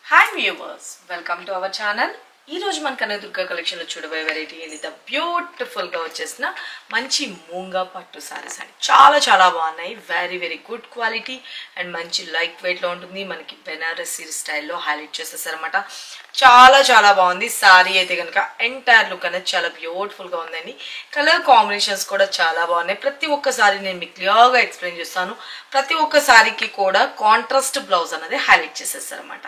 Hi viewers, welcome to our channel. ఈ రోజు మన కనకదుర్గ కలెక్షన్ లో చూడబోయే వెరైటీ ఇది బ్యూటిఫుల్ గా వచ్చేసిన మంచి మూంగా పట్టు సారీస్ అండి. చాలా బాగున్నాయి. వెరీ గుడ్ క్వాలిటీ అండ్ మంచి లైట్ వెయిట్ లో ఉంటుంది. మనకి బెనారసీ స్టైల్లో హైలైట్ చేసేసారన్నమాట. చాలా బాగుంది. సారీ అయితే కనుక ఎంటైర్ లుక్ అనేది చాలా బ్యూటిఫుల్ గా ఉందండి. కలర్ కాంబినేషన్స్ కూడా చాలా బాగున్నాయి. ప్రతి ఒక్క సారీ నేను మీకు క్లియర్ గా ఎక్స్ప్లెయిన్ చేస్తాను. ప్రతి ఒక్క సారీకి కూడా కాంట్రాస్ట్ బ్లౌజ్ అనేది హైలైట్ చేసేసారన్నమాట.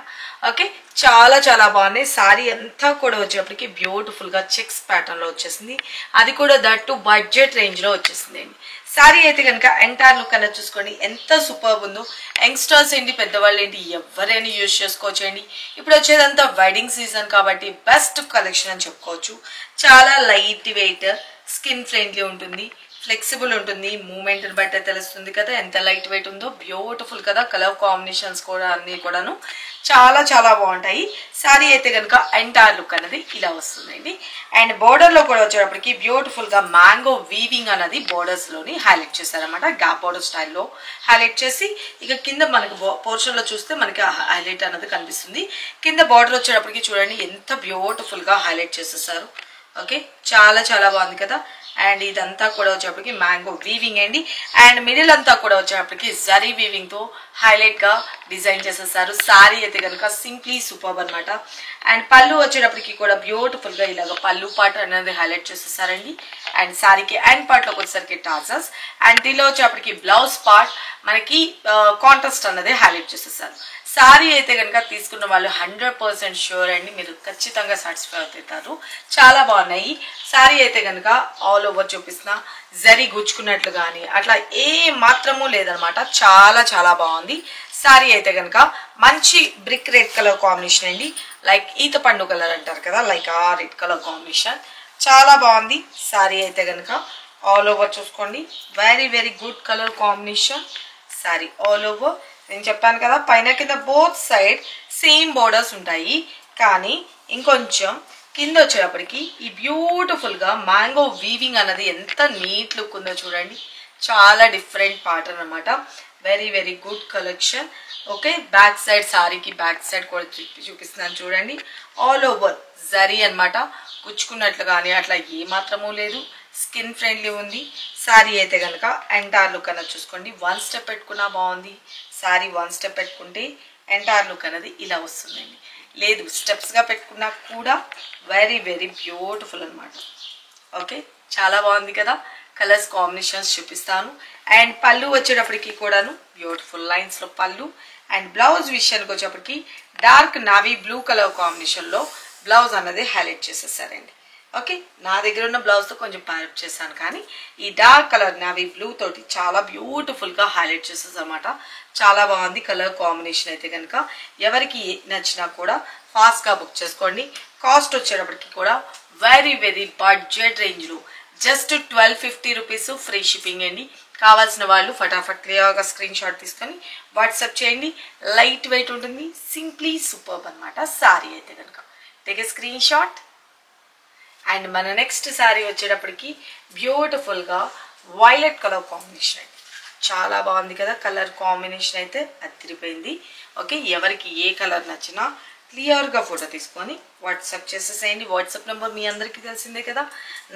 ఓకే, చాలా బాగున్నాయి. సారీ అంతా కూడా వచ్చేప్పటికి బ్యూటిఫుల్ గా చెక్స్ ప్యాటర్న్ లో వచ్చేసింది. అది కూడా దట్టు బడ్జెట్ రేంజ్ లో వచ్చేసింది అండి. సారీ అయితే కనుక ఎంటైర్ లుక్ అనేది చూసుకోండి ఎంత సూపర్ ఉందో. యంగ్స్టర్స్ ఏంటి, పెద్దవాళ్ళు ఏంటి, ఎవరైనా యూజ్ చేసుకోవచ్చు అండి. ఇప్పుడు వచ్చేదంతా వెడ్డింగ్ సీజన్ కాబట్టి బెస్ట్ కలెక్షన్ అని చెప్పుకోవచ్చు. చాలా లైట్ వెయిట్, స్కిన్ ఫ్రెండ్లీ ఉంటుంది, ఫ్లెక్సిబుల్ ఉంటుంది. మూమెంట్ బట్టే తెలుస్తుంది కదా ఎంత లైట్ వెయిట్ ఉందో. బ్యూటిఫుల్ కదా. కలర్ కాంబినేషన్స్ కూడా అన్ని కూడాను చాలా బాగుంటాయి. సారీ అయితే కనుక ఎంటైర్ లుక్ అనేది ఇలా వస్తుందండి. అండ్ బోర్డర్ లో కూడా వచ్చేటప్పటికి బ్యూటిఫుల్ గా మ్యాంగో వీవింగ్ అనేది బోర్డర్స్ లోని హైలైట్ చేశారనమాట. గ్యాప్ బోర్డర్ స్టైల్లో హైలైట్ చేసి ఇక కింద మనకి పోర్షన్ లో చూస్తే మనకి హైలైట్ అనేది కనిపిస్తుంది. కింద బోర్డర్ వచ్చేటప్పటికి చూడండి ఎంత బ్యూటిఫుల్ గా హైలైట్ చేసేసారు. ఓకే, చాలా బాగుంది కదా. అండ్ ఇదంతా కూడా వచ్చేప్పటికి మ్యాంగో వీవింగ్ అండి. అండ్ మిడిల్ అంతా కూడా వచ్చేప్పటికి జరీ వీవింగ్ తో హైలైట్ గా డిజైన్ చేసేసారు. సారీ అయితే కనుక సింప్లీ సూపర్ అనమాట. అండ్ పళ్ళు వచ్చేటప్పటికి కూడా బ్యూటిఫుల్ గా ఇలాగ పళ్ళు పార్ట్ అనేది హైలైట్ చేసేసారండి. అండ్ సారీకి అండ్ పార్ట్ లోకి వచ్చేసరికి టాజర్స్. అండ్ దీనిలో వచ్చేప్పటికి బ్లౌజ్ పార్ట్ మనకి కాంట్రాస్ట్ అనేది హైలైట్ చేసేసారు. సారీ అయితే కనుక తీసుకున్న వాళ్ళు 100% షూర్ అండి, మీరు ఖచ్చితంగా సాటిస్ఫై అవుతారు. చాలా బాగున్నాయి. సారీ అయితే కనుక ఆల్ ఓవర్ చూపిస్తున్నా జరీ గుచ్చుకున్నట్లు కానీ అట్లా ఏ మాత్రము లేదనమాట. చాలా బాగుంది. సారీ అయితే కనుక మంచి బ్రిక్ రెడ్ కలర్ కాంబినేషన్ అండి. లైక్ ఈత పండు కలర్ అంటారు కదా, లైక్ ఆ రెడ్ కలర్ కాంబినేషన్ చాలా బాగుంది. సారీ అయితే కనుక ఆల్ ఓవర్ చూసుకోండి. Very good colour combination. Sorry all over నేను చెప్పాను కదా పైన కింద బోత్ సైడ్ సేమ్ బోర్డర్స్ ఉంటాయి. కానీ ఇంకొంచెం కింద వచ్చేటప్పటికి ఈ బ్యూటిఫుల్ గా మ్యాంగో వీవింగ్ అన్నది ఎంత నీట్ లుక్ ఉందో చూడండి. చాలా డిఫరెంట్ ప్యాటర్న్ అనమాట. Very good collection. Okay, back side సారీకి బ్యాక్ సైడ్ కూడా చూపిస్తున్నాను చూడండి. ఆల్ ఓవర్ జరీ అనమాట. గుచ్చుకున్నట్లు కానీ అట్లా ఏ మాత్రమూ లేదు. స్కిన్ ఫ్రెండ్లీ ఉంది. సారీ అయితే కనుక ఎంటైర్ లుక్ అనేది చూసుకోండి. 1 స్టెప్ పెట్టుకున్నా బాగుంది. సారీ 1 స్టెప్ పెట్టుకుంటే ఎంటైర్ లుక్ అనేది ఇలా వస్తుందండి. లేదు స్టెప్స్ గా పెట్టుకున్నా కూడా వెరీ బ్యూటిఫుల్ అనమాట. ఓకే, చాలా బాగుంది కదా. కలర్స్ కాంబినేషన్స్ చూపిస్తాను. అండ్ పళ్ళు వచ్చేటప్పటికి కూడాను బ్యూటిఫుల్ లైన్స్ లో పళ్ళు. అండ్ బ్లౌజ్ విషయానికి వచ్చేటప్పటికి dark navy blue colour combination లో బ్లౌజ్ అన్నది హైలైట్ చేసేసారండి. ఓకే, నా దగ్గర ఉన్న బ్లౌజ్ తో కొంచెం ప్యారప్ చేశాను, కానీ ఈ డార్క్ కలర్ నావీ బ్లూ తోటి చాలా బ్యూటిఫుల్ గా హైలైట్ చేసేసి అనమాట. చాలా బాగుంది కలర్ కాంబినేషన్. అయితే కనుక ఎవరికి నచ్చినా కూడా ఫాస్ట్ గా బుక్ చేసుకోండి. కాస్ట్ వచ్చేటప్పటికి కూడా వెరీ బడ్జెట్ రేంజ్ లో జస్ట్ 1250 రూపీస్ ఫ్రీ షిప్పింగ్ అండి. కావాల్సిన వాళ్ళు ఫటాఫట్ క్లియర్గా స్క్రీన్ షాట్ తీసుకొని వాట్సాప్ చేయండి. లైట్ వెయిట్ ఉంటుంది, సింప్లీ సూపర్ అనమాట. సారీ అయితే కనుక take a screen shot. And మన నెక్స్ట్ శారీ వచ్చేటప్పటికి బ్యూటిఫుల్ గా వైలెట్ కలర్ కాంబినేషన్ అండి. చాలా బాగుంది కదా. కలర్ కాంబినేషన్ అయితే అదిరిపోయింది. ఓకే, ఎవరికి ఏ కలర్ నచ్చినా క్లియర్ గా ఫోటో తీసుకొని వాట్సాప్ చేసేసేయండి. వాట్సాప్ నెంబర్ మీ అందరికీ తెలిసిందే కదా,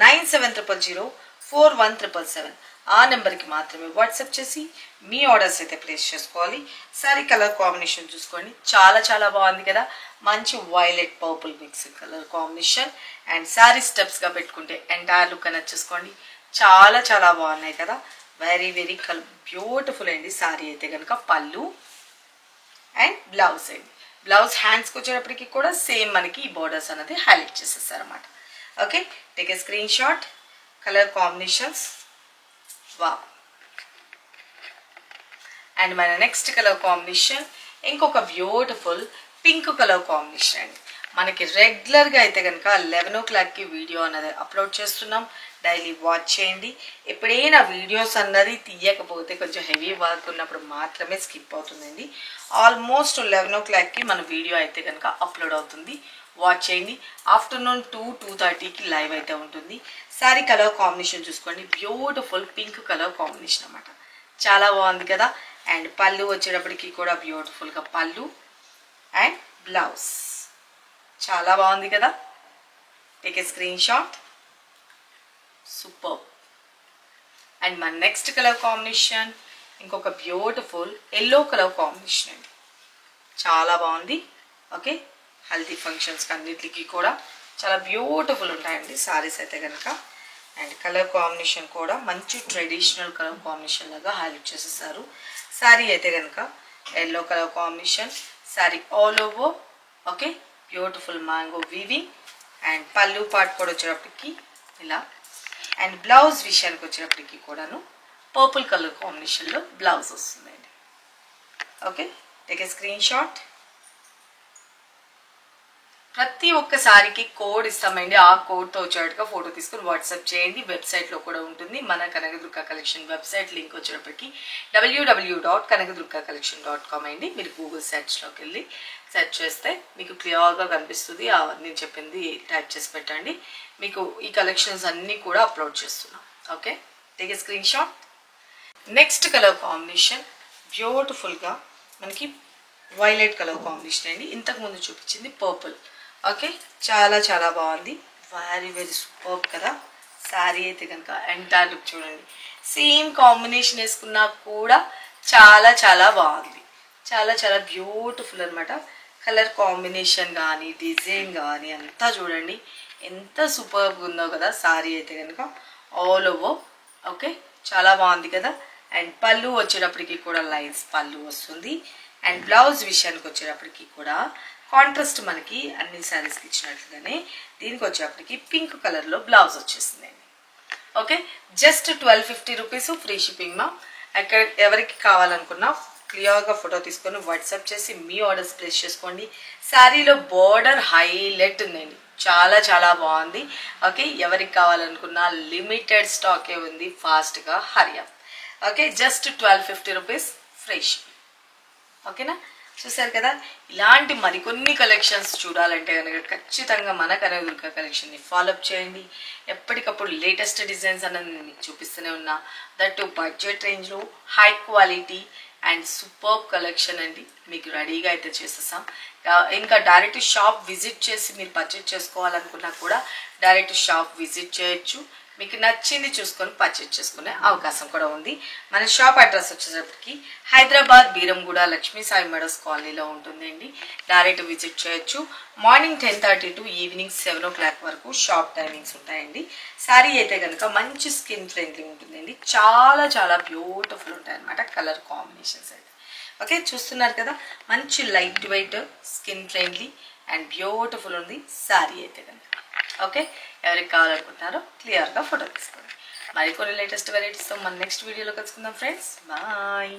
9700041777. ఆ నెంబర్కి మాత్రమే వాట్సాప్ చేసి మీ ఆర్డర్స్ అయితే ప్లేస్ చేసుకోవాలి. సారీ కలర్ కాంబినేషన్ చూసుకోండి. చాలా బాగుంది కదా. మంచి violet purple mix colour combination. And sorry steps గా పెట్టుకుంటే ఎంటైర్ లుక్ అనేది చూసుకోండి. చాలా బాగున్నాయి కదా. వెరీ బ్యూటిఫుల్ అండి. సారీ అయితే కనుక పళ్ళు అండ్ బ్లౌజ్ అండి. బ్లౌజ్ హ్యాండ్స్కి వచ్చేటప్పటికి కూడా సేమ్ మనకి ఈ బోర్డర్స్ అనేది హైలైట్ చేసేసారు అనమాట. Okay, take a screen shot. Colour combinations వా. అండ్ మన నెక్స్ట్ కలర్ కాంబినేషన్ ఇంకొక బ్యూటిఫుల్ పింక్ కలర్ కాంబినేషన్ అండి. మనకి రెగ్యులర్ గా అయితే కనుక 11 o'clock కి వీడియో అన్నది అప్లోడ్ చేస్తున్నాం. డైలీ వాచ్ చేయండి. ఎప్పుడైనా వీడియోస్ అన్నది తీయకపోతే కొంచెం హెవీ వర్క్ ఉన్నప్పుడు మాత్రమే స్కిప్ అవుతుందండి. ఆల్మోస్ట్ 11 o'clock కి మన వీడియో అయితే కనుక అప్లోడ్ అవుతుంది. వాచ్ చేయండి. ఆఫ్టర్నూన్ 2:30కి లైవ్ అయితే ఉంటుంది. సారీ కలర్ కాంబినేషన్ చూసుకోండి. బ్యూటిఫుల్ పింక్ కలర్ కాంబినేషన్ అనమాట. చాలా బాగుంది కదా. అండ్ పళ్ళు వచ్చేటప్పటికి కూడా బ్యూటిఫుల్ గా పళ్ళు అండ్ బ్లౌజ్. చాలా బాగుంది కదా. Take a screen shot. Super. And మన నెక్స్ట్ కలర్ కాంబినేషన్ ఇంకొక బ్యూటిఫుల్ ఎల్లో కలర్ కాంబినేషన్ అండి. చాలా బాగుంది. ఓకే, హల్దీ ఫంక్షన్స్కి అన్నిటికీ కూడా చాలా బ్యూటిఫుల్ ఉంటాయండి సారీస్ అయితే కనుక. అండ్ కలర్ కాంబినేషన్ కూడా మంచి ట్రెడిషనల్ కలర్ కాంబినేషన్ లాగా హైలైట్ చేసేసారు. శారీ అయితే కనుక yellow colour combination. Sari all over okay beautiful mango weaving. And పళ్ళు పార్ట్ కూడా వచ్చేటప్పటికి ఇలా. అండ్ బ్లౌజ్ విషయానికి వచ్చేటప్పటికి కూడాను పర్పుల్ కలర్ కాంబినేషన్లో బ్లౌజ్ వస్తుందండి. Okay, take a screen shot. ప్రతి ఒక్క సారీకి కోడ్ ఇస్తామండి. ఆ కోడ్తో వచ్చేట్టుగా ఫోటో తీసుకుని వాట్సాప్ చేయండి. వెబ్సైట్లో కూడా ఉంటుంది మన కనకదుర్గ కలెక్షన్ వెబ్సైట్ లింక్ వచ్చేటప్పటికి www.kanakadurgacollection.com అండి. మీరు గూగుల్ సెర్చ్లోకి వెళ్ళి సెర్చ్ చేస్తే మీకు క్లియర్గా కనిపిస్తుంది. నేను చెప్పింది టైప్ చేసి పెట్టండి. మీకు ఈ కలెక్షన్స్ అన్నీ కూడా అప్లోడ్ చేస్తున్నాం. Okay, take a screen shot. Next colour combination బ్యూటిఫుల్గా మనకి వైలెట్ కలర్ కాంబినేషన్ అండి. ఇంతకుముందు చూపించింది పర్పుల్. ఓకే, చాలా చాలా బాగుంది. వెరీ సూపర్ కదా. శారీ అయితే కనుక ఎంటైర్ లుక్ చూడండి. సేమ్ కాంబినేషన్ వేసుకున్నా కూడా చాలా చాలా బాగుంది. చాలా చాలా బ్యూటిఫుల్ అనమాట. కలర్ కాంబినేషన్ కానీ డిజైన్ కానీ అంతా చూడండి ఎంత సూపర్గా ఉందో కదా. శారీ అయితే కనుక ఆల్ ఓవర్ ఓకే చాలా బాగుంది కదా. అండ్ పళ్ళు వచ్చేటప్పటికి కూడా లైన్స్ పళ్ళు వస్తుంది. అండ్ బ్లౌజ్ విషయానికి వచ్చేటప్పటికి కూడా కాంట్రాస్ట్ మనకి అన్ని శారీస్కి ఇచ్చినట్లుగానే దీనికి వచ్చేటప్పటికి పింక్ కలర్లో బ్లౌజ్ వచ్చేసిందండి. Okay, just 1250 rupees free shipping మా. ఎక్కడ ఎవరికి కావాలనుకున్నా క్లియర్గా ఫోటో తీసుకొని వాట్సాప్ చేసి మీ ఆర్డర్స్ ప్లేస్ చేసుకోండి. శారీలో బార్డర్ హైలైట్ ఉందండి. చాలా చాలా బాగుంది. ఓకే, ఎవరికి కావాలనుకున్నా లిమిటెడ్ స్టాకే ఉంది. ఫాస్ట్గా hurry up. Okay, just 1250 rupees free shipping. ఓకేనా, చూసారు కదా. ఇలాంటి మరికొన్ని కలెక్షన్స్ చూడాలంటే కనుక ఖచ్చితంగా మన కనకదుర్గ కలెక్షన్ని ఫాలోఅప్ చేయండి. ఎప్పటికప్పుడు లేటెస్ట్ డిజైన్స్ అన్నది నేను మీకు చూపిస్తూనే ఉన్నా. దట్ బడ్జెట్ రేంజ్లో high quality and super collection అండి మీకు రెడీగా అయితే చేసేసాం. ఇంకా డైరెక్ట్ షాప్ విజిట్ చేసి మీరు పర్చేజ్ చేసుకోవాలనుకున్నా కూడా డైరెక్ట్ షాప్ విజిట్ చేయొచ్చు. మీకు నచ్చింది చూసుకొని పర్చేజ్ చేసుకునే అవకాశం కూడా ఉంది. మన షాప్ అడ్రస్ వచ్చేటప్పటికి హైదరాబాద్ బీరంగూడ లక్ష్మీ సాయి మెడోస్ కాలనీలో ఉంటుందండి. డైరెక్ట్ విజిట్ చేయొచ్చు. మార్నింగ్ 10:30 టు ఈవినింగ్ 7 o'clock వరకు షాప్ టైమింగ్స్ ఉంటాయండి. శారీ అయితే కనుక మంచి స్కిన్ ఫ్రెండ్లీ ఉంటుందండి. చాలా చాలా బ్యూటిఫుల్ ఉంటాయి అన్నమాట కలర్ కాంబినేషన్స్ అయితే. ఓకే, చూస్తున్నారు కదా మంచి light weight skin friendly and beautiful ఉంది శారీ అయితే కనుక. ఓకే, ఎవరికి కావాలనుకుంటున్నారో క్లియర్గా ఫోటో తీసుకోండి. మరికొన్ని లేటెస్ట్ వెరైటీస్తో మన నెక్స్ట్ వీడియోలో కలుసుకుందాం ఫ్రెండ్స్. బాయ్.